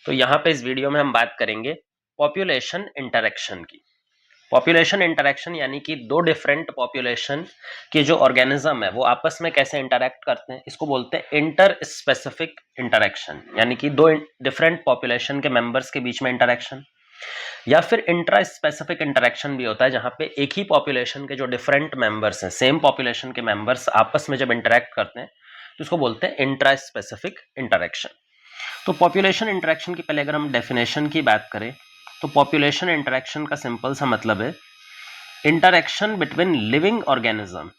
तो यहाँ पे इस वीडियो में हम बात करेंगे पॉपुलेशन इंटरेक्शन की। पॉपुलेशन इंटरेक्शन यानी कि दो डिफरेंट पॉपुलेशन के जो ऑर्गेनिज्म है वो आपस में कैसे इंटरेक्ट करते हैं, इसको बोलते हैं इंटर स्पेसिफिक इंटरेक्शन, यानी कि दो डिफरेंट पॉपुलेशन के मेंबर्स के बीच में इंटरेक्शन। या फिर इंट्रा स्पेसिफिक इंटरेक्शन भी होता है, जहां पे एक ही पॉपुलेशन के जो डिफरेंट मेंबर्स हैं, सेम पॉपुलेशन के मेंबर्स आपस में जब इंटरेक्ट करते हैं तो इसको बोलते हैं इंट्रा स्पेसिफिक इंटरेक्शन। तो पॉपुलेशन इंटरेक्शन की पहले अगर हम डेफिनेशन की बात करें तो पॉपुलेशन इंटरेक्शन का सिंपल सा मतलब है interaction between living organism,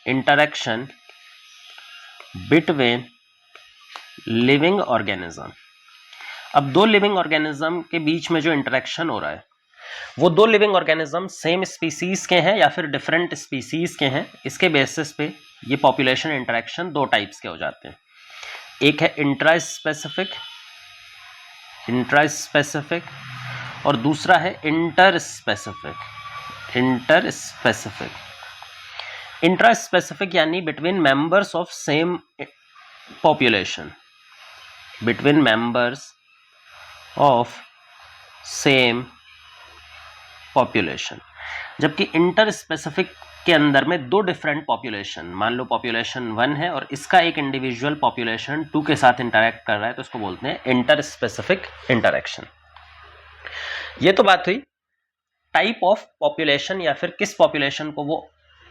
interaction between living organism. अब दो लिविंग ऑर्गेनिज्म के बीच में जो इंटरेक्शन हो रहा है वो दो लिविंग ऑर्गेनिज्म सेम स्पीसीज के हैं या फिर डिफरेंट स्पीसीज के हैं, इसके बेसिस पे ये पॉपुलेशन इंटरेक्शन दो टाइप्स के हो जाते हैं। एक है इंट्रा स्पेसिफिक और दूसरा है इंटर स्पेसिफिक। इंट्रा स्पेसिफिक यानी between members of same population, between members of same population. जबकि इंटर स्पेसिफिक के अंदर में दो डिफरेंट पॉपुलेशन, मान लो पॉपुलेशन 1 है और इसका एक इंडिविजुअल पॉपुलेशन 2 के साथ इंटरेक्ट कर रहा है, तो इसको बोलते हैं इंटर स्पेसिफिक इंटरेक्शन। ये तो बात हुई टाइप ऑफ पॉपुलेशन या फिर किस पॉपुलेशन को वो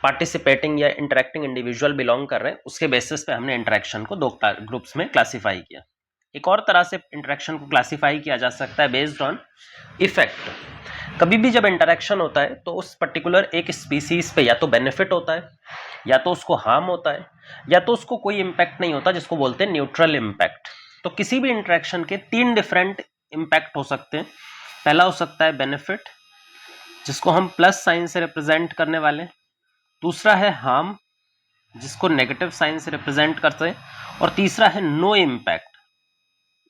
पार्टिसिपेटिंग या इंटरेक्टिंग इंडिविजुअल बिलोंग कर रहे हैं, उसके बेसिस पे हमने इंटरेक्शन को दो ग्रुप्स में क्लासिफाई किया। एक और तरह से इंटरेक्शन को क्लासिफाई किया जा सकता है बेस्ड ऑन इफेक्ट। कभी भी जब इंटरेक्शन होता है तो उस पर्टिकुलर एक स्पीसीज पे या तो बेनिफिट होता है, या तो उसको हार्म होता है, या तो उसको कोई इंपैक्ट नहीं होता, जिसको बोलते हैं न्यूट्रल इंपैक्ट। तो किसी भी इंटरेक्शन के 3 डिफरेंट इंपैक्ट हो सकते हैं। पहला हो सकता है बेनिफिट, जिसको हम प्लस साइन से रिप्रेजेंट करने वाले। दूसरा है हार्म, जिसको नेगेटिव साइन से रिप्रेजेंट करते हैं। और तीसरा है नो इम्पैक्ट,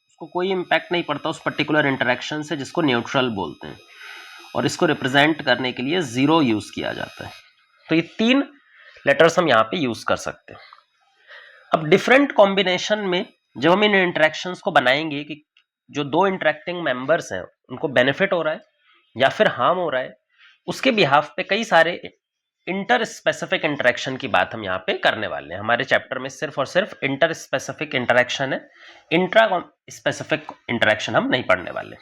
उसको कोई इम्पैक्ट नहीं पड़ता उस पर्टिकुलर इंटरेक्शन से, जिसको न्यूट्रल बोलते हैं। और इसको रिप्रेजेंट करने के लिए 0 यूज किया जाता है। तो ये 3 लेटर्स हम यहाँ पे यूज कर सकते हैं। अब डिफरेंट कॉम्बिनेशन में जब हम इन इंटरेक्शंस को बनाएंगे कि जो दो इंटरेक्टिंग मेंबर्स हैं उनको बेनिफिट हो रहा है या फिर हार्म हो रहा है, उसके बिहाफ पे कई सारे इंटर स्पेसिफिक इंटरेक्शन की बात हम यहाँ पे करने वाले हैं। हमारे चैप्टर में सिर्फ और सिर्फ इंटर स्पेसिफिक इंटरेक्शन है, इंट्रा स्पेसिफिक इंटरेक्शन हम नहीं पढ़ने वाले।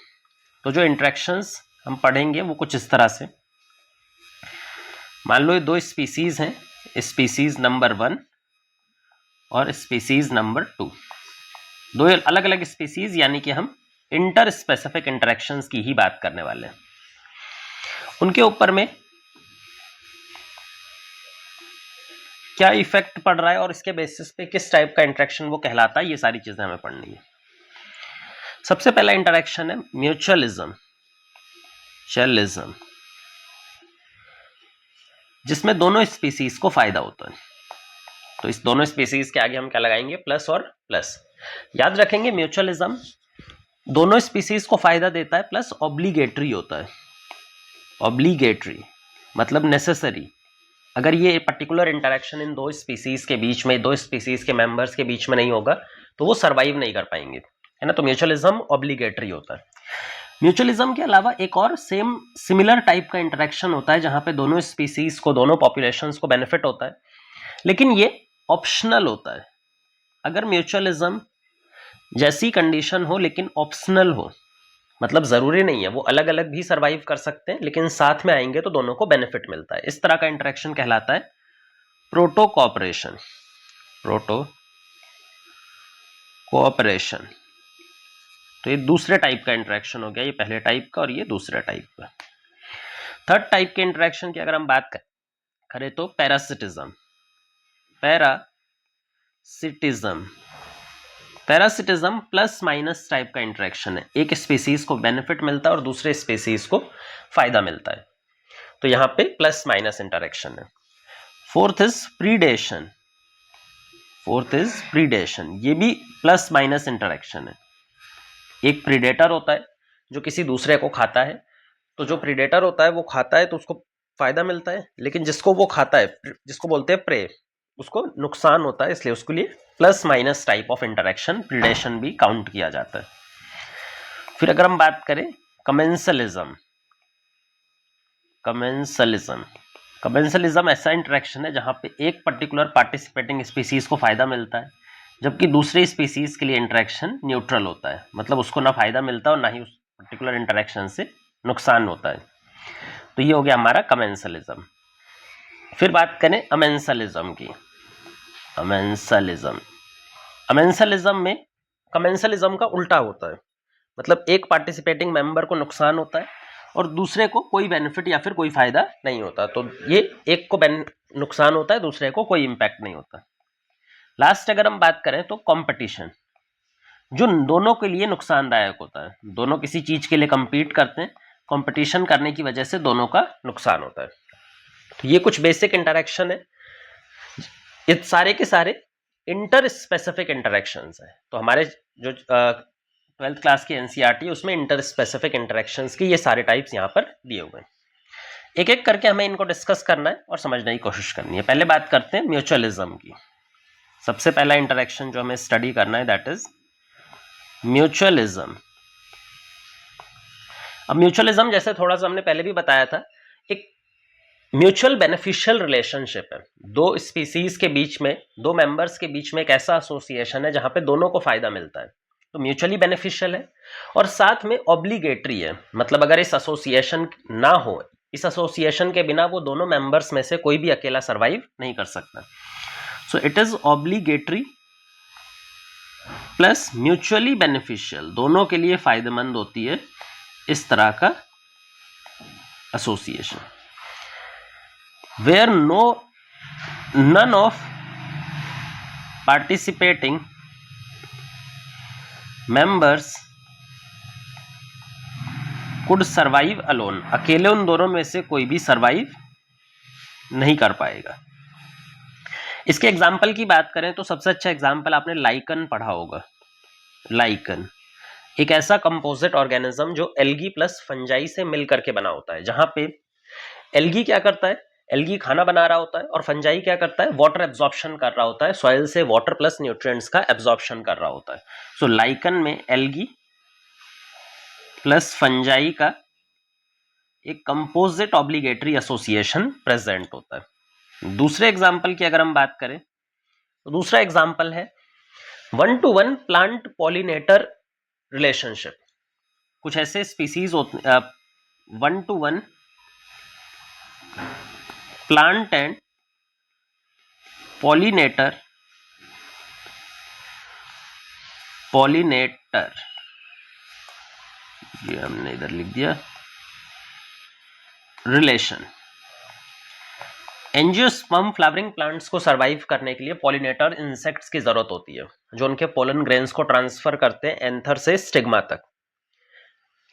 तो जो इंटरेक्शंस हम पढ़ेंगे वो कुछ इस तरह से, मान लो ये दो स्पीसीज हैं, स्पीसीज नंबर 1 और स्पीसीज नंबर 2, दो अलग अलग स्पीसीज, यानी कि हम इंटर स्पेसिफिक इंटरेक्शंस की ही बात करने वाले हैं। उनके ऊपर में क्या इफेक्ट पड़ रहा है और इसके बेसिस पे किस टाइप का इंटरेक्शन वो कहलाता है, ये सारी चीजें हमें पढ़नी है। सबसे पहला इंटरेक्शन है म्यूचुअलिज्म, जिसमें दोनों स्पीसीज को फायदा होता है। तो इस दोनों स्पीसीज के आगे हम क्या लगाएंगे, प्लस और प्लस। याद रखेंगे म्यूचुअलिज्म दोनों स्पीसीज को फायदा देता है, प्लस ऑब्लिगेटरी होता है। ऑब्लिगेटरी मतलब नेसेसरी। अगर ये पर्टिकुलर इंटरेक्शन इन दो स्पीसीज के बीच में, दो स्पीसीज के मेंबर्स के बीच में नहीं होगा तो वो सर्वाइव नहीं कर पाएंगे, है ना। तो म्यूचुअलिज्म ऑब्लिगेटरी होता है। म्यूचुअलिज्म के अलावा एक और सिमिलर टाइप का इंटरेक्शन होता है जहां पे दोनों स्पीसीज को, दोनों पॉपुलेशंस को बेनिफिट होता है, लेकिन ये ऑप्शनल होता है। अगर म्यूचुअलिज्म जैसी कंडीशन हो लेकिन ऑप्शनल हो, मतलब जरूरी नहीं है, वो अलग अलग भी सरवाइव कर सकते हैं, लेकिन साथ में आएंगे तो दोनों को बेनिफिट मिलता है। इस तरह का इंटरेक्शन कहलाता है प्रोटो कोऑपरेशन। Proto cooperation. तो ये दूसरे टाइप का इंटरेक्शन हो गया, ये पहले टाइप का और ये दूसरे टाइप का। थर्ड टाइप के इंटरेक्शन की अगर हम बात करें तो parasitism. Parasitism plus minus type का इंटरेक्शन है। एक स्पीसीज को बेनिफिट मिलता है और दूसरे स्पीसीज को फायदा मिलता है, तो यहां पे प्लस माइनस इंटरेक्शन है। Fourth is predation. ये भी प्लस माइनस इंटरेक्शन है। एक प्रीडेटर होता है जो किसी दूसरे को खाता है, तो जो प्रीडेटर होता है वो खाता है तो उसको फायदा मिलता है, लेकिन जिसको वो खाता है, जिसको बोलते हैं प्रे, उसको नुकसान होता है, इसलिए उसके लिए plus minus type of interaction, predation भी काउंट किया जाता है। फिर अगर हम बात करें कमेंसलिज्म, कमेंसलिज्म ऐसा इंटरेक्शन है जहां पे एक पर्टिकुलर पार्टिसिपेटिंग स्पीसीज को फायदा मिलता है जबकि दूसरे स्पीसीज के लिए इंटरेक्शन न्यूट्रल होता है, मतलब उसको ना फायदा मिलता है और ना ही उस पर्टिकुलर इंटरेक्शन से नुकसान होता है। तो ये हो गया हमारा कमेंसलिज्म। फिर बात करें अमेंसलिज्म की। अमेंसलिज्म में कमेंसलिज्म का उल्टा होता है, मतलब एक पार्टिसिपेटिंग मेंबर को नुकसान होता है और दूसरे को कोई बेनिफिट या फिर कोई फायदा नहीं होता। तो ये एक को नुकसान होता है, दूसरे को कोई इंपैक्ट नहीं होता। लास्ट अगर हम बात करें तो कंपटीशन, जो दोनों के लिए नुकसानदायक होता है। दोनों किसी चीज के लिए कंपीट करते हैं, कंपटीशन करने की वजह से दोनों का नुकसान होता है। तो ये कुछ बेसिक इंटरेक्शन है, ये सारे के सारे इंटर स्पेसिफिक इंटरेक्शंस है। तो हमारे जो 12th क्लास की एनसीईआरटी है उसमें इंटर स्पेसिफिक इंटरेक्शंस की ये सारे टाइप्स यहाँ पर दिए हुए हैं। एक एक करके हमें इनको डिस्कस करना है और समझने की कोशिश करनी है। पहले बात करते हैं म्यूचुअलिज्म की। सबसे पहला इंटरेक्शन जो हमें स्टडी करना है दैट इज म्यूचुअलिज्म। अब म्यूचुअलिज्म जैसे थोड़ा सा हमने पहले भी बताया था, एक म्यूचुअल बेनिफिशियल रिलेशनशिप है। दो स्पीसीज के बीच में, दो मेंबर्स के बीच में एक ऐसा एसोसिएशन है जहां पे दोनों को फायदा मिलता है, तो म्यूचुअली बेनिफिशियल है और साथ में ऑब्लिगेटरी है। मतलब अगर इस एसोसिएशन ना हो, इस एसोसिएशन के बिना वो दोनों मेंबर्स में से कोई भी अकेला सर्वाइव नहीं कर सकता। So it is obligatory plus mutually beneficial, दोनों के लिए फायदेमंद होती है इस तरह का association, where none of participating members could survive alone। अकेले उन दोनों में से कोई भी सर्वाइव नहीं कर पाएगा। इसके एग्जाम्पल की बात करें तो सबसे अच्छा एग्जाम्पल आपने लाइकन पढ़ा होगा। लाइकन एक ऐसा कंपोजिट ऑर्गेनिज्म जो एल्गी प्लस फंजाई से मिलकर के बना होता है, जहां पे एल्गी क्या करता है, एल्गी खाना बना रहा होता है और फंजाई क्या करता है, वाटर एब्जॉर्प्शन कर रहा होता है, सॉइल से वाटर प्लस न्यूट्रिएंट्स का एब्जॉर्प्शन कर रहा होता है। सो लाइकन में एल्गी प्लस फंजाई का एक कंपोजिट ऑब्लिगेटरी एसोसिएशन प्रेजेंट होता है। दूसरे एग्जाम्पल की अगर हम बात करें तो दूसरा एग्जाम्पल है 1-to-1 प्लांट पॉलिनेटर रिलेशनशिप। कुछ ऐसे स्पीसीज होते 1-to-1 प्लांट एंड पॉलिनेटर ये हमने इधर लिख दिया रिलेशन। एंजियोस्पर्म फ्लावरिंग प्लांट्स को सरवाइव करने के लिए पॉलिनेटर इंसेक्ट्स की जरूरत होती है जो उनके पोलन ग्रेन्स को ट्रांसफर करते हैं एंथर से स्टिग्मा तक।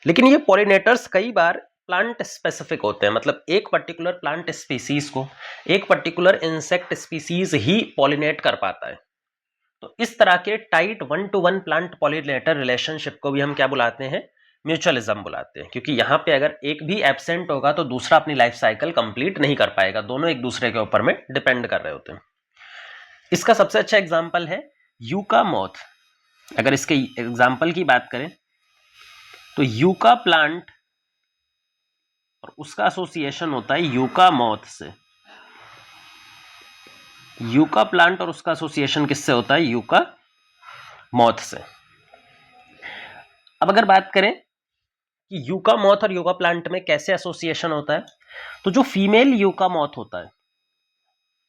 लेकिन ये पॉलिनेटर्स कई बार प्लांट स्पेसिफिक होते हैं, मतलब एक पर्टिकुलर प्लांट स्पीसीज को एक पर्टिकुलर इंसेक्ट स्पीसीज ही पॉलिनेट कर पाता है। तो इस तरह के tight 1-to-1 plant pollinator relationship को भी हम क्या बुलाते हैं, म्यूचुअलिज्म बुलाते हैं, क्योंकि यहाँ पे अगर एक भी एब्सेंट होगा तो दूसरा अपनी लाइफ साइकिल कंप्लीट नहीं कर पाएगा, दोनों एक दूसरे के ऊपर में डिपेंड कर रहे होते हैं। इसका सबसे अच्छा एग्जाम्पल है यूका मॉथ। अगर इसके एग्जाम्पल की बात करें तो यूका प्लांट और उसका एसोसिएशन होता है यूका मॉथ से। यूका प्लांट और उसका एसोसिएशन किससे होता है, यूका मॉथ से। अब अगर बात करें कि यूका मॉथ और यूका प्लांट में कैसे एसोसिएशन होता है, तो जो फीमेल यूका मॉथ होता है,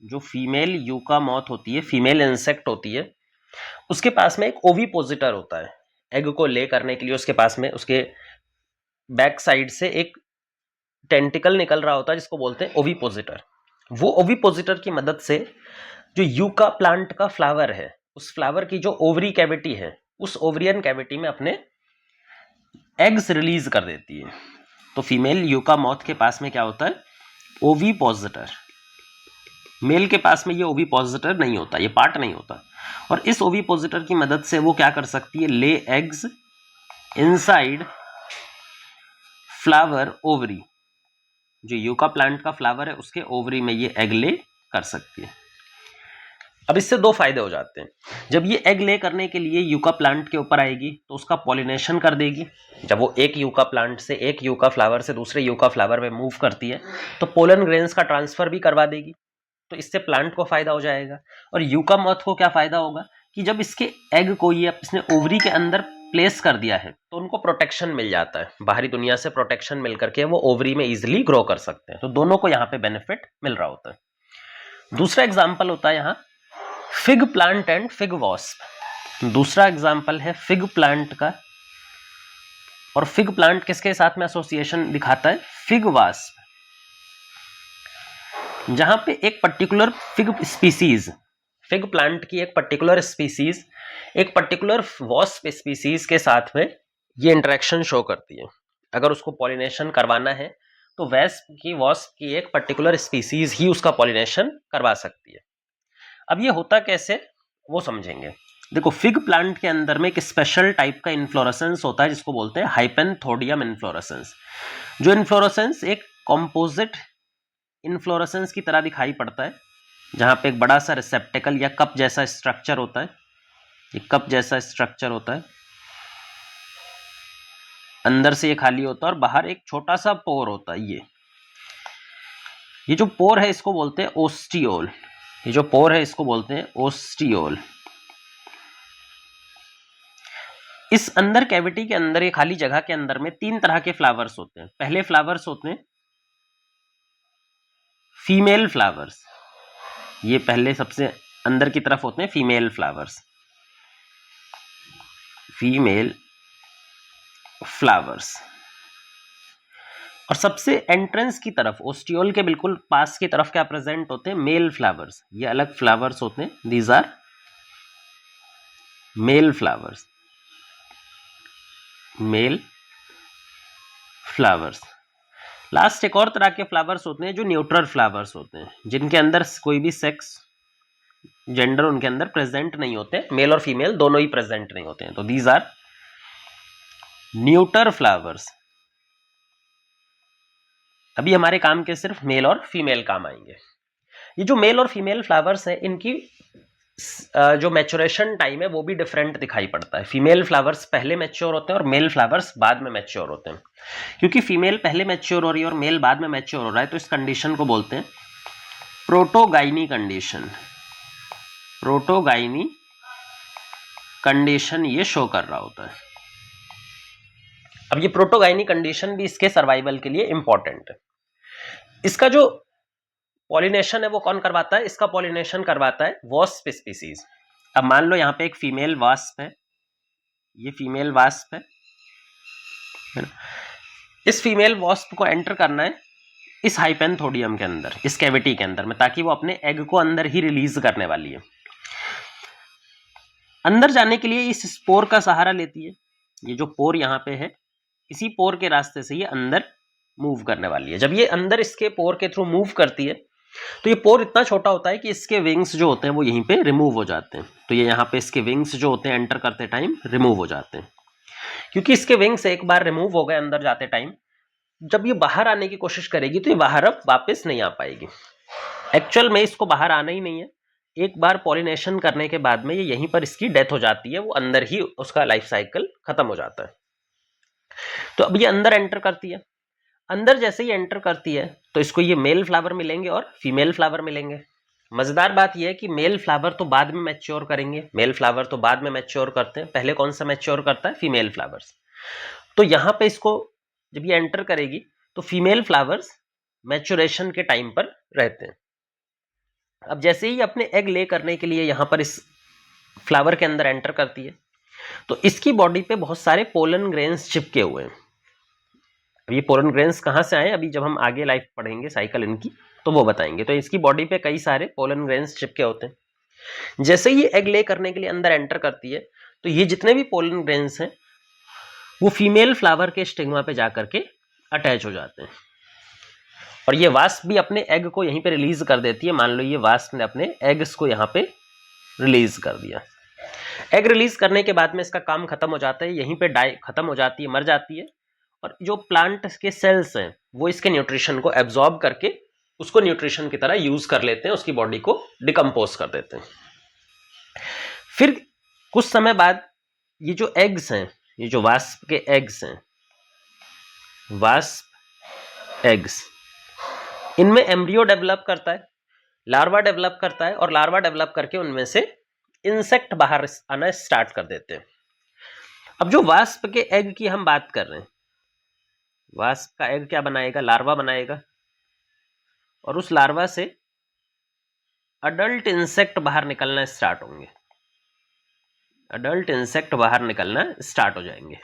जो फीमेल यूका मॉथ होती है, फीमेल इंसेक्ट होती है, उसके पास में एक ओविपोजिटर होता है। एग को ले करने के लिए उसके पास में उसके बैक साइड से एक टेंटिकल निकल रहा होता है जिसको बोलते हैं ओविपोजिटर। वो ओविपोजिटर की मदद से जो यूका प्लांट का फ्लावर है, उस फ्लावर की जो ओवरी कैविटी है, उस ओवरियन कैविटी में अपने एग्स रिलीज कर देती है। तो फीमेल यूका मॉथ के पास में क्या होता है, ओविपोजिटर। मेल के पास में ये ओविपोजिटर नहीं होता, ये पार्ट नहीं होता, और इस ओविपोजिटर की मदद से वो क्या कर सकती है, lay eggs inside flower ovary. जो यूका प्लांट का फ्लावर है उसके ओवरी में ये एग ले कर सकती है। अब इससे दो फायदे हो जाते हैं। जब ये एग ले करने के लिए यूका प्लांट के ऊपर आएगी तो उसका पॉलिनेशन कर देगी। जब वो एक यूका प्लांट से एक यूका फ्लावर से दूसरे यूका फ्लावर में मूव करती है तो पोलन ग्रेन्स का ट्रांसफर भी करवा देगी। तो इससे प्लांट को फायदा हो जाएगा। और यूका मॉथ को क्या फायदा होगा कि जब इसके एग को ये इसने ओवरी के अंदर प्लेस कर दिया है तो उनको प्रोटेक्शन मिल जाता है, बाहरी दुनिया से प्रोटेक्शन मिल करके वो ओवरी में इजिली ग्रो कर सकते हैं। तो दोनों को यहाँ पे बेनिफिट मिल रहा होता है। दूसरा एग्जाम्पल होता है यहाँ fig plant and fig wasp. दूसरा एग्जाम्पल है फिग प्लांट का, और फिग प्लांट किसके साथ में एसोसिएशन दिखाता है, फिग वास्प। जहां पे एक particular fig species, fig plant की एक पर्टिकुलर स्पीसीज एक पर्टिकुलर वॉस्प स्पीसीज के साथ में ये इंटरेक्शन शो करती है। अगर उसको पॉलिनेशन करवाना है तो वॉस्प की एक पर्टिकुलर स्पीसीज ही उसका पॉलिनेशन करवा सकती है। अब ये होता कैसे वो समझेंगे। देखो, फिग प्लांट के अंदर में एक स्पेशल टाइप का इन्फ्लोरेसेंस होता है जिसको बोलते हैं हाइपेंथोडियम इन्फ्लोरेसेंस। जो इन्फ्लोरेसेंस एक कॉम्पोजिट इन्फ्लोरेसेंस की तरह दिखाई पड़ता है, जहां पे एक बड़ा सा रिसेप्टेकल या कप जैसा स्ट्रक्चर होता है। ये कप जैसा स्ट्रक्चर होता है, अंदर से ये खाली होता है और बाहर एक छोटा सा पोर होता है। ये जो पोर है इसको बोलते हैं ओस्टियोल। ये जो पोर है इसको बोलते हैं ओस्टियोल। इस अंदर कैविटी के अंदर, ये खाली जगह के अंदर में तीन तरह के फ्लावर्स होते हैं। पहले फ्लावर्स होते हैं फीमेल फ्लावर्स। ये पहले सबसे अंदर की तरफ होते हैं फीमेल फ्लावर्स, फीमेल फ्लावर्स। और सबसे एंट्रेंस की तरफ, ओस्टियोल के बिल्कुल पास की तरफ क्या प्रेजेंट होते हैं, मेल फ्लावर्स। ये अलग फ्लावर्स होते हैं, these are male flowers, male flowers. Last एक और तरह के फ्लावर्स होते हैं जो न्यूट्रल फ्लावर्स होते हैं, जिनके अंदर कोई भी सेक्स जेंडर उनके अंदर प्रेजेंट नहीं होते, मेल और फीमेल दोनों ही प्रेजेंट नहीं होते हैं। तो दीज आर न्यूटर फ्लावर्स। अभी हमारे काम के सिर्फ मेल और फीमेल काम आएंगे। ये जो मेल और फीमेल फ्लावर्स हैं, इनकी जो मैच्योरेशन टाइम है वो भी डिफरेंट दिखाई पड़ता है। फीमेल फ्लावर्स पहले मैच्योर होते हैं और मेल फ्लावर्स बाद में मैच्योर होते हैं। क्योंकि फीमेल पहले मैच्योर हो रही है और मेल बाद में मैच्योर हो रहा है, तो इस कंडीशन को बोलते हैं प्रोटोगाइनी कंडीशन। प्रोटोगाइनी कंडीशन ये शो कर रहा होता है। अब ये प्रोटोगाइनी कंडीशन भी इसके सर्वाइवल के लिए इंपॉर्टेंट है। इसका जो पॉलिनेशन है वो कौन करवाता है, इसका पॉलिनेशन करवाता है वॉस्प स्पीसीज। अब मान लो यहाँ पे एक फीमेल वास्प है, ये फीमेल वास्प है ना? इस फीमेल वास्प को एंटर करना है इस हाइपेंथोडियम के अंदर, इस कैविटी के अंदर में, ताकि वो अपने एग को अंदर ही रिलीज करने वाली है। अंदर जाने के लिए इस स्पोर का सहारा लेती है। ये जो पोर यहाँ पे है, इसी पोर के रास्ते से ये अंदर मूव करने वाली है। जब ये अंदर इसके पोर के थ्रू मूव करती है तो ये पोर इतना छोटा होता है कि इसके विंग्स जो होते हैं वो यहीं पे रिमूव हो जाते हैं। तो ये यहाँ पे इसके विंग्स जो होते हैं एंटर करते टाइम रिमूव हो जाते हैं। क्योंकि इसके विंग्स एक बार रिमूव हो गए अंदर जाते टाइम, जब ये बाहर आने की कोशिश करेगी तो ये बाहर अब वापस नहीं आ पाएगी। एक्चुअल में इसको बाहर आना ही नहीं है। एक बार पॉलिनेशन करने के बाद में ये यहीं पर इसकी डेथ हो जाती है, वो अंदर ही उसका लाइफ साइकिल खत्म हो जाता है। तो अब ये अंदर एंटर करती है। अंदर जैसे ही एंटर करती है तो इसको ये मेल फ्लावर मिलेंगे और फीमेल फ्लावर मिलेंगे। मजेदार बात यह है कि मेल फ्लावर तो बाद में मैच्योर करेंगे, मेल फ्लावर तो बाद में मैच्योर करते हैं, पहले कौन सा मैच्योर करता है, फीमेल फ्लावर्स। तो यहाँ पे इसको जब ये एंटर करेगी तो फीमेल फ्लावर्स मैच्योरेशन के टाइम पर रहते हैं। अब जैसे ही अपने एग ले करने के लिए यहाँ पर इस फ्लावर के अंदर एंटर करती है तो इसकी बॉडी पे बहुत सारे पोलन ग्रेन्स चिपके हुए हैं। अब ये पोलन ग्रेन्स कहाँ से आए, अभी जब हम आगे लाइफ पढ़ेंगे साइकिल इनकी तो वो बताएंगे। तो इसकी बॉडी पे कई सारे पोलन ग्रेन्स चिपके होते हैं। जैसे ही एग ले करने के लिए अंदर एंटर करती है तो ये जितने भी पोलन ग्रेन्स हैं वो फीमेल फ्लावर के स्टिग्मा पे जाकर के अटैच हो जाते हैं और ये वास्प भी अपने एग को यहीं पे रिलीज कर देती है। मान लो ये वास्प ने अपने एग्स को यहाँ पे रिलीज कर दिया। एग रिलीज करने के बाद में इसका काम खत्म हो जाता है, यहीं पे खत्म हो जाती है, मर जाती है। और जो प्लांट के सेल्स हैं वो इसके न्यूट्रिशन को एब्जॉर्ब करके उसको न्यूट्रिशन की तरह यूज कर लेते हैं, उसकी बॉडी को डिकम्पोज कर देते हैं। फिर कुछ समय बाद ये जो एग्स हैं, ये जो वास्प के एग्स हैं, वास्प एग्स, इनमें एम्ब्रियो डेवलप करता है, लार्वा डेवलप करता है, और लार्वा डेवलप करके उनमें से इंसेक्ट बाहर आना स्टार्ट कर देते हैं। अब जो वास्प के एग की हम बात कर रहे हैं, वास्प का एग क्या बनाएगा? लार्वा बनाएगा, और उस लार्वा से अडल्ट इंसेक्ट बाहर निकलना स्टार्ट होंगे, अडल्ट इंसेक्ट बाहर निकलना स्टार्ट हो जाएंगे।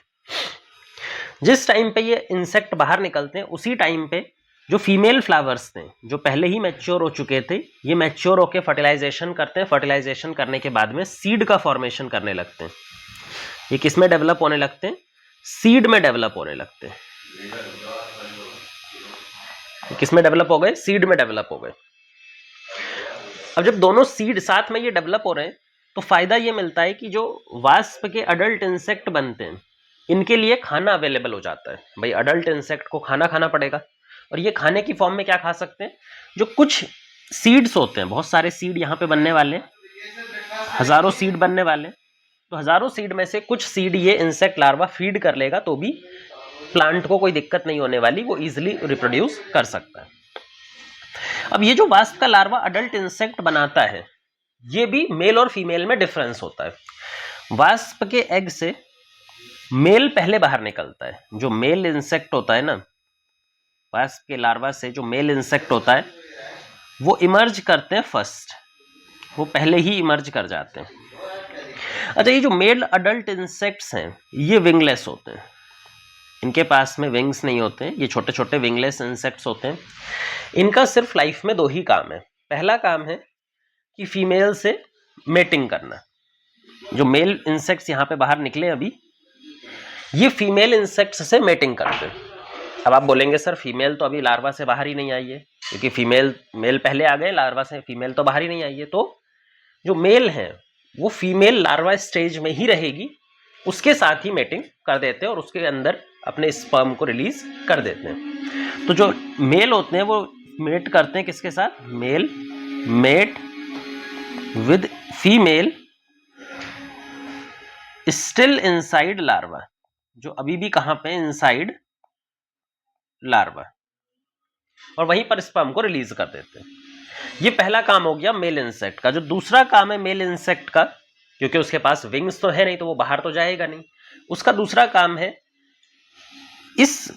जिस टाइम पे ये इंसेक्ट बाहर निकलते हैं उसी टाइम पे जो फीमेल फ्लावर्स थे, जो पहले ही मैच्योर हो चुके थे, ये मैच्योर होकर फर्टिलाइजेशन करते हैं। फर्टिलाइजेशन करने के बाद में सीड का फॉर्मेशन करने लगते हैं। ये किस में डेवलप होने लगते हैं? सीड में डेवलप होने लगते हैं। किस में डेवलप हो गए? सीड में डेवलप हो गए। अब जब दोनों सीड साथ में ये डेवलप हो रहे हैं तो फायदा ये मिलता है कि जो वास्प के अडल्ट इंसेक्ट बनते हैं, इनके लिए खाना अवेलेबल हो जाता है। भाई अडल्ट इंसेक्ट को खाना खाना पड़ेगा, और ये खाने की फॉर्म में क्या खा सकते हैं? जो कुछ सीड्स होते हैं, बहुत सारे सीड यहाँ पे बनने वाले हैं, हजारों सीड बनने वाले हैं, तो हजारों सीड में से कुछ सीड ये इंसेक्ट लार्वा फीड कर लेगा तो भी प्लांट को कोई दिक्कत नहीं होने वाली, वो इजिली रिप्रोड्यूस कर सकता है। अब ये जो वास्प का लार्वा अडल्ट इंसेक्ट बनाता है, ये भी मेल और फीमेल में डिफरेंस होता है। वास्प के एग से मेल पहले बाहर निकलता है। जो मेल इंसेक्ट होता है ना, वास्प के लार्वा से जो मेल इंसेक्ट होता है वो इमर्ज करते हैं फर्स्ट, वो पहले ही इमर्ज कर जाते हैं। अच्छा, ये जो मेल अडल्ट इंसेक्ट्स हैं ये विंगलेस होते हैं, इनके पास में विंग्स नहीं होते हैं, ये छोटे छोटे विंगलेस इंसेक्ट्स होते हैं। इनका सिर्फ लाइफ में दो ही काम है। पहला काम है कि फीमेल से मेटिंग करना। जो मेल इंसेक्ट्स यहाँ पे बाहर निकले अभी, ये फीमेल इंसेक्ट्स से मेटिंग करते हैं। अब आप बोलेंगे सर फीमेल तो अभी लार्वा से बाहर ही नहीं आई है, क्योंकि मेल पहले आ गए, लार्वा से फीमेल तो बाहर ही नहीं आई है। तो जो मेल है वो फीमेल लार्वा स्टेज में ही रहेगी, उसके साथ ही मेटिंग कर देते हैं और उसके अंदर अपने स्पर्म को रिलीज कर देते हैं। तो जो मेल होते हैं वो मेट करते हैं किसके साथ? Male mate with female still inside larva, जो अभी भी कहां पे? इनसाइड लार्वा, और वहीं पर स्पर्म को रिलीज कर देते हैं। ये पहला काम हो गया मेल इंसेक्ट का। जो दूसरा काम है मेल इंसेक्ट का, क्योंकि उसके पास विंग्स तो है नहीं तो वो बाहर तो जाएगा नहीं, उसका दूसरा काम है इस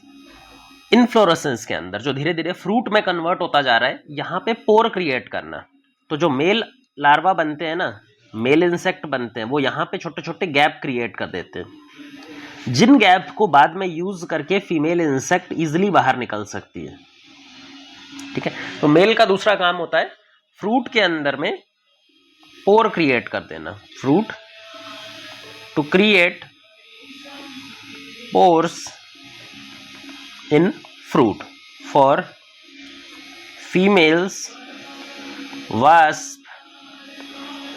इनफ्लोरेसेंस के अंदर जो धीरे धीरे फ्रूट में कन्वर्ट होता जा रहा है, यहां पे पोर क्रिएट करना। तो जो मेल लार्वा बनते हैं ना, मेल इंसेक्ट बनते हैं, वो यहां पे छोटे छोटे गैप क्रिएट कर देते हैं, जिन गैप को बाद में यूज करके फीमेल इंसेक्ट इजिली बाहर निकल सकती है। ठीक है, तो मेल का दूसरा काम होता है फ्रूट के अंदर में पोर क्रिएट कर देना। Fruit to create pores in fruit for females wasp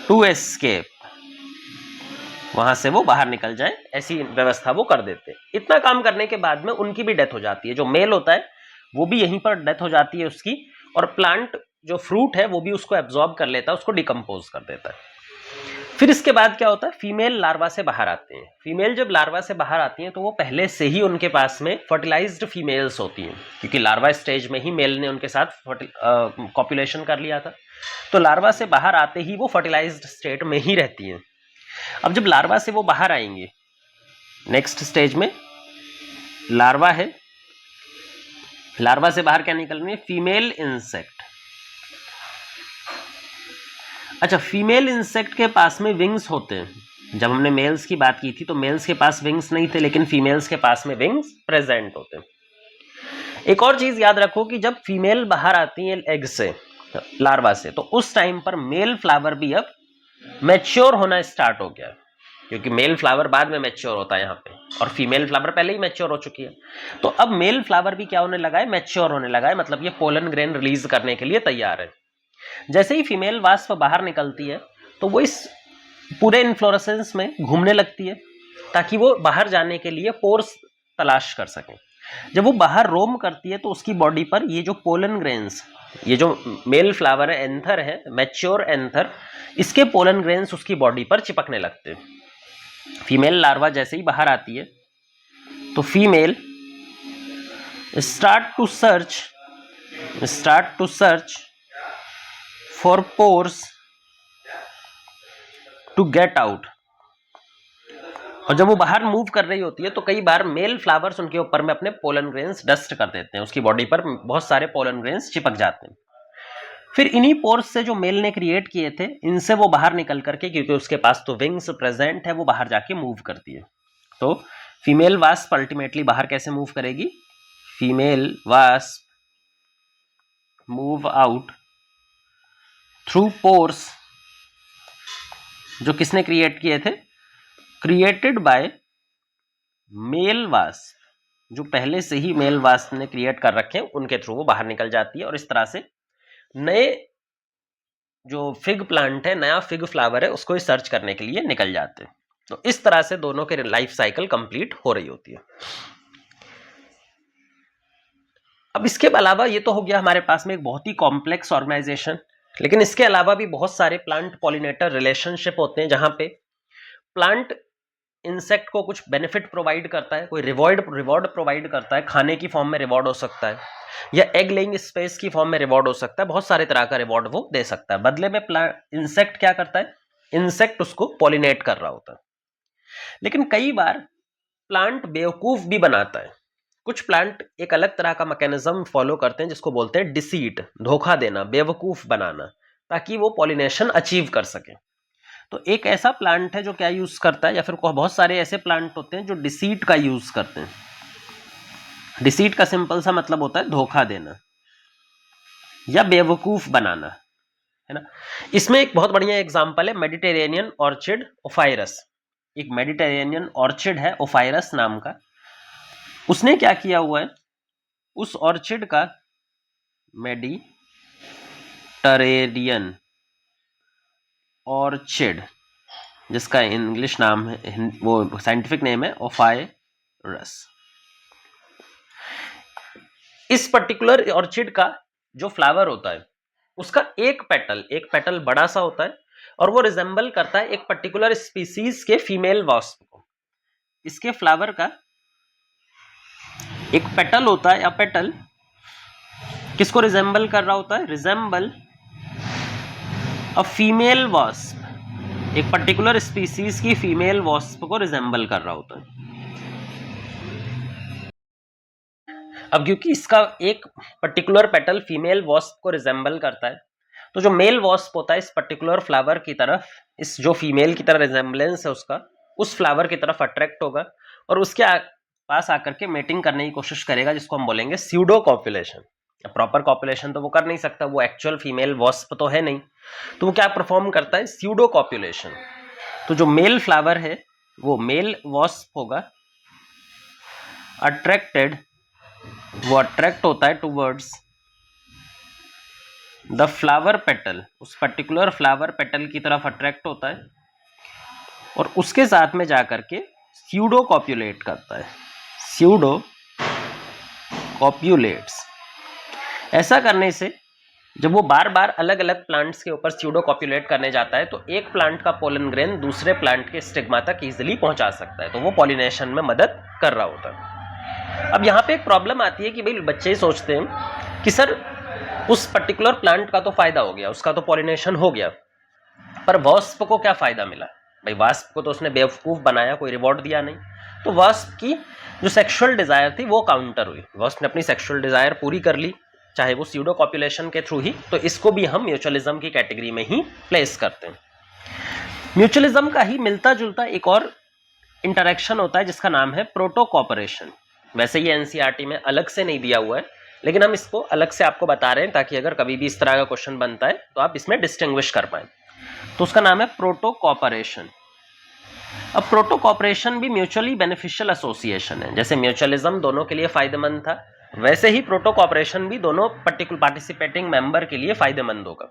to escape, वहां से वो बाहर निकल जाए, ऐसी व्यवस्था वो कर देते। इतना काम करने के बाद में उनकी भी डेथ हो जाती है। जो मेल होता है वो भी यहीं पर डेथ हो जाती है उसकी, और प्लांट जो फ्रूट है वो भी उसको एब्जॉर्ब कर लेता है, उसको डिकम्पोज कर देता है। फिर इसके बाद क्या होता है? फीमेल लार्वा से बाहर आते हैं। फीमेल जब लार्वा से बाहर आती हैं तो वो पहले से ही उनके पास में फर्टिलाइज्ड फीमेल्स होती हैं, क्योंकि लार्वा स्टेज में ही मेल ने उनके साथ कॉपुलेशन कर लिया था। तो लार्वा से बाहर आते ही वो फर्टिलाइज्ड स्टेट में ही रहती हैं। अब जब लार्वा से वो बाहर आएंगे, नेक्स्ट स्टेज में लार्वा है, लार्वा से बाहर क्या निकल रही है? Female insect. अच्छा, फीमेल इंसेक्ट के पास में विंग्स होते हैं। जब हमने मेल्स की बात की थी तो मेल्स के पास विंग्स नहीं थे, लेकिन फीमेल्स के पास में विंग्स प्रेजेंट होते हैं। एक और चीज याद रखो कि जब फीमेल बाहर आती है एग से, लार्वा से, तो उस टाइम पर मेल फ्लावर भी अब मैच्योर होना स्टार्ट हो गया, क्योंकि मेल फ्लावर बाद में मैच्योर होता है यहाँ पे, और फीमेल फ्लावर पहले ही मैच्योर हो चुकी है। तो अब मेल फ्लावर भी क्या होने लगा है? मैच्योर होने लगा है, मतलब ये पोलन ग्रेन रिलीज करने के लिए तैयार है। जैसे ही फीमेल वास्प बाहर निकलती है तो वो इस पूरे इन्फ्लोरेसेंस में घूमने लगती है, ताकि वो बाहर जाने के लिए पोर्स तलाश कर सकें। जब वो बाहर रोम करती है तो उसकी बॉडी पर ये जो पोलन ग्रेन्स, ये जो मेल फ्लावर है, एंथर है, मैच्योर एंथर, इसके पोलन ग्रेन्स उसकी बॉडी पर चिपकने लगते हैं। फीमेल लार्वा जैसे ही बाहर आती है तो female start to search for pores to get out. और जब वो बाहर मूव कर रही होती है तो कई बार मेल फ्लावर्स उनके ऊपर में अपने पोलन ग्रेन्स डस्ट कर देते हैं, उसकी बॉडी पर बहुत सारे पोलन ग्रेन्स चिपक जाते हैं। फिर इन्हीं पोर्स से जो मेल ने क्रिएट किए थे, इनसे वो बाहर निकल करके, क्योंकि उसके पास तो विंग्स प्रेजेंट है, वो बाहर जाके मूव करती है। तो फीमेल वास्प अल्टीमेटली बाहर कैसे मूव करेगी? Female wasp move out through pores जो किसने क्रिएट किए थे? क्रिएटेड बाय मेल वास्प, जो पहले से ही मेल वास्प ने क्रिएट कर रखे हैं, उनके थ्रू वो बाहर निकल जाती है और इस तरह से नए जो फिग प्लांट है, नया फिग फ्लावर है, उसको सर्च करने के लिए निकल जाते हैं। तो इस तरह से दोनों के लाइफ साइकिल कंप्लीट हो रही होती है। अब इसके अलावा ये तो हो गया हमारे पास में एक बहुत ही कॉम्प्लेक्स ऑर्गेनाइजेशन, लेकिन इसके अलावा भी बहुत सारे प्लांट पॉलिनेटर रिलेशनशिप होते हैं जहां पे प्लांट इंसेक्ट को कुछ बेनिफिट प्रोवाइड करता है, कोई रिवॉर्ड प्रोवाइड करता है, खाने की फॉर्म में रिवॉर्ड हो सकता है या एग लेइंग स्पेस की फॉर्म में रिवॉर्ड हो सकता है, बहुत सारे तरह का रिवॉर्ड वो दे सकता है। बदले में इंसेक्ट क्या करता है? इंसेक्ट उसको पॉलिनेट कर रहा होता है। लेकिन कई बार प्लांट बेवकूफ भी बनाता है। कुछ प्लांट एक अलग तरह का मैकेनिज्म फॉलो करते हैं जिसको बोलते हैं डिसीट, धोखा देना, बेवकूफ बनाना, ताकि वो पॉलिनेशन अचीव कर सके। तो एक ऐसा प्लांट है जो क्या यूज करता है, या फिर बहुत सारे ऐसे प्लांट होते हैं जो डिसीट का यूज करते हैं। डिसीट का सिंपल सा मतलब होता है धोखा देना या बेवकूफ बनाना, है ना। इसमें एक बहुत बढ़िया एग्जांपल है मेडिटेरेनियन ऑर्चिड ओफायरस। एक मेडिटेरेनियन ऑर्चिड है ओफायरस नाम का। उसने क्या किया हुआ है, उस ऑर्चिड का मेडिटेरेनियन ऑर्चिड, जिसका इंग्लिश नाम है, वो साइंटिफिक नेम है ओफायरस। इस पर्टिकुलर ऑर्चिड का जो फ्लावर होता है उसका एक पेटल बड़ा सा होता है और वो रिजेंबल करता है एक पर्टिकुलर स्पीसीज के फीमेल वास्प को। इसके फ्लावर का एक पेटल होता है, या पेटल किसको रिजेंबल कर रहा होता है? रिजेंबल अ फीमेल वास्प, एक पर्टिकुलर स्पीसीज की फीमेल वास्प को रिजेंबल कर रहा होता है। अब क्योंकि इसका एक पर्टिकुलर पेटल फीमेल वास्प को रिजेंबल करता है, तो जो मेल वास्प होता है इस पर्टिकुलर फ्लावर की तरफ, इस जो फीमेल की तरह रिजेंबलेंस है उसका, उस फ्लावर की तरफ अट्रैक्ट होगा और उसके पास आकर के मेटिंग करने की कोशिश करेगा, जिसको हम बोलेंगे स्यूडो कॉपुलेशन। प्रॉपर कॉपुलेशन तो वो कर नहीं सकता, वो एक्चुअल फीमेल वास्प तो है नहीं, तो वो क्या परफॉर्म करता है? Pseudo copulation. तो जो मेल फ्लावर है वो मेल वास्प होगा, वो अट्रैक्ट होता है टूवर्ड्स द फ्लावर पेटल, उस पर्टिकुलर फ्लावर पेटल की तरफ अट्रैक्ट होता है और उसके साथ में जाकर के स्यूडो कॉप्युलेट करता है, स्यूडो कॉप्युलेट्स। ऐसा करने से जब वो बार बार अलग अलग प्लांट्स के ऊपर स्यूडो कॉप्युलेट करने जाता है तो एक प्लांट का पोलन ग्रेन दूसरे प्लांट के स्टिग्मा तक इजीली पहुंचा सकता है, तो वो पॉलिनेशन में मदद कर रहा होता है। अब यहाँ पे एक प्रॉब्लम आती है कि भाई बच्चे ही सोचते हैं कि सर उस पर्टिकुलर प्लांट का तो फायदा हो गया, उसका तो पॉलिनेशन हो गया, पर वास्प को क्या फायदा मिला? भाई वास्प को तो उसने बेवकूफ बनाया, कोई रिवॉर्ड दिया नहीं, तो वास्प की जो सेक्सुअल डिजायर थी वो काउंटर हुई, वास्प ने अपनी सेक्सुअल डिजायर पूरी कर ली, चाहे वो स्यूडो कॉपुलेशन के थ्रू ही। तो इसको भी हम म्यूचुअलिज्म की कैटेगरी में ही प्लेस करते हैं। म्यूचुअलिज्म का ही मिलता जुलता एक और इंटरेक्शन होता है जिसका नाम है प्रोटो कॉपरेशन। वैसे ये एनसीईआरटी में अलग से नहीं दिया हुआ है, लेकिन हम इसको अलग से आपको बता रहे हैं ताकि अगर कभी भी इस तरह का क्वेश्चन बनता है तो आप इसमें डिस्टिंग्विश कर पाए। तो उसका नाम है प्रोटो कॉपरेशन। अब प्रोटो कॉपरेशन भी म्यूचुअली बेनिफिशियल एसोसिएशन है। जैसे म्यूचुअलिज्म दोनों के लिए फायदेमंद था, वैसे ही प्रोटो कॉपरेशन भी दोनों पर्टिकुलर पार्टिसिपेटिंग मेंबर के लिए फायदेमंद होगा।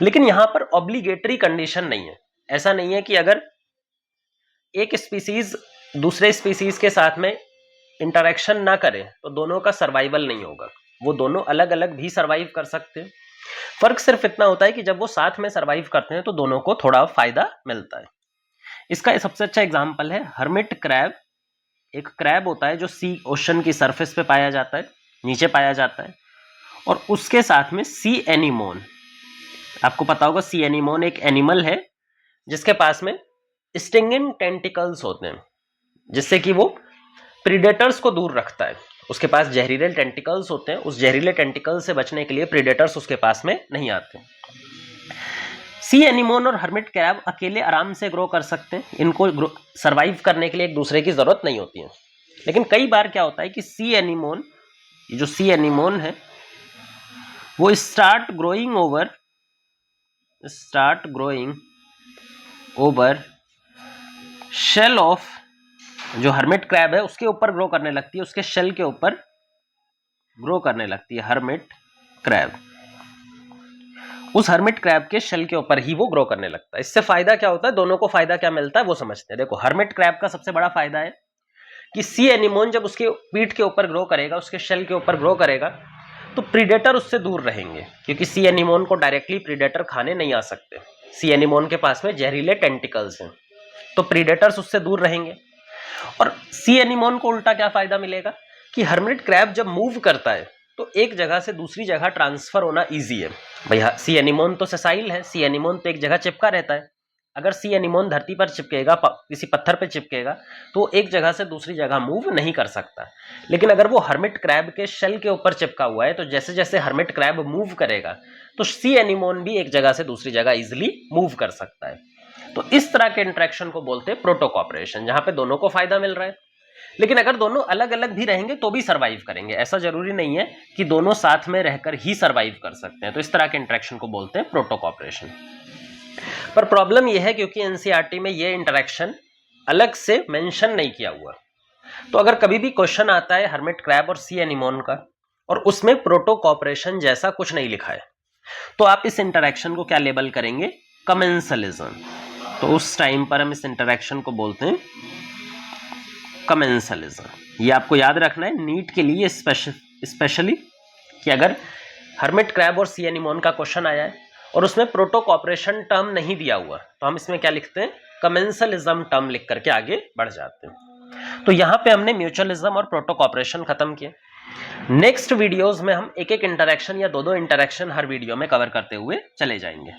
लेकिन यहां पर ऑब्लिगेटरी कंडीशन नहीं है। ऐसा नहीं है कि अगर एक स्पीसीज दूसरे स्पीसीज के साथ में इंटरेक्शन ना करें तो दोनों का सर्वाइवल नहीं होगा, वो दोनों अलग अलग भी सर्वाइव कर सकते हैं। फर्क सिर्फ इतना होता है कि जब वो साथ में सर्वाइव करते हैं तो दोनों को थोड़ा फायदा मिलता है। इसका सबसे अच्छा एग्जाम्पल है हर्मिट क्रैब। एक क्रैब होता है जो सी ओशन की सरफेस पे पाया जाता है, नीचे पाया जाता है, और उसके साथ में सी एनीमोन। आपको पता होगा सी एनीमोन एक एनिमल है जिसके पास में स्टिंगिंग टेंटिकल्स होते हैं, जिससे कि वो प्रीडेटर्स को दूर रखता है। उसके पास जहरीले टेंटिकल्स होते हैं, उस जहरीले टेंटिकल से बचने के लिए प्रीडेटर्स उसके पास में नहीं आते। सी एनीमोन और हर्मिट क्रैब अकेले आराम से ग्रो कर सकते हैं, इनको सर्वाइव करने के लिए एक दूसरे की जरूरत नहीं होती है। लेकिन कई बार क्या होता है कि सी एनीमोन, ये जो सी एनीमोन है वो start growing over shell of, जो हर्मिट क्रैब है उसके ऊपर ग्रो करने लगती है, उसके शेल के ऊपर ग्रो करने लगती है हर्मिट क्रैब। उस हर्मिट क्रैब के शेल के ऊपर ही वो ग्रो करने लगता है। इससे फायदा क्या होता है, दोनों को फायदा क्या मिलता है वो समझते हैं। देखो, हर्मिट क्रैब का सबसे बड़ा फायदा है कि सी एनीमोन जब उसके पीठ के ऊपर ग्रो करेगा, उसके शेल के ऊपर ग्रो करेगा, तो प्रीडेटर उससे दूर रहेंगे, क्योंकि सी एनीमोन को डायरेक्टली प्रीडेटर खाने नहीं आ सकते। सी एनीमोन के पास में जहरीले टेंटिकल्स हैं, तो प्रीडेटर्स उससे दूर रहेंगे। और सी एनीमोन को उल्टा क्या फायदा मिलेगा कि हर्मिट क्रैब जब मूव करता है तो एक जगह से दूसरी जगह ट्रांसफर होना इजी है। भैया सी एनीमोन तो सेसाइल है, सी एनीमोन तो एक जगह चिपका रहता है। अगर सी एनीमोन धरती पर चिपकेगा, किसी पत्थर पे चिपकेगा, तो एक जगह से दूसरी जगह मूव नहीं कर सकता। लेकिन अगर वो हर्मिट क्रैब के शेल के ऊपर चिपका हुआ है, तो जैसे जैसे हर्मिट क्रैब मूव करेगा तो सी एनीमोन भी एक जगह से दूसरी जगह इजिली मूव कर सकता है। तो इस तरह के इंटरेक्शन को बोलते हैं प्रोटोकॉपरेशन, जहां पे दोनों को फायदा मिल रहा है। लेकिन अगर दोनों अलग अलग भी रहेंगे तो भी सर्वाइव करेंगे, ऐसा जरूरी नहीं है कि दोनों साथ में रहकर ही सर्वाइव कर सकते हैं। तो इस तरह के इंटरेक्शन को बोलते हैं प्रोटोकॉपरेशन। पर प्रॉब्लम यह है क्योंकि एनसीईआरटी में यह इंटरेक्शन अलग से मेंशन नहीं किया हुआ, तो अगर कभी भी क्वेश्चन आता है हर्मिट क्रैब और सी एनीमोन का और उसमें प्रोटोकॉपरेशन जैसा कुछ नहीं लिखा है, तो आप इस इंटरेक्शन को क्या लेबल करेंगे, कमेंसलिज्म। तो उस टाइम पर हम इस इंटरेक्शन को बोलते हैं कमेंसलिज्म। ये आपको याद रखना है नीट के लिए स्पेशली, कि अगर हर्मिट क्रैब और सी एनीमोन का क्वेश्चन आया है और उसमें प्रोटोकॉपरेशन टर्म नहीं दिया हुआ, तो हम इसमें क्या लिखते हैं, कमेंसलिज्म टर्म लिख करके आगे बढ़ जाते हैं। तो यहां पे हमने म्यूचुअलिज्म और प्रोटोकॉपरेशन खत्म किए। नेक्स्ट वीडियोस में हम एक एक इंटरेक्शन या दो इंटरेक्शन हर वीडियो में कवर करते हुए चले जाएंगे।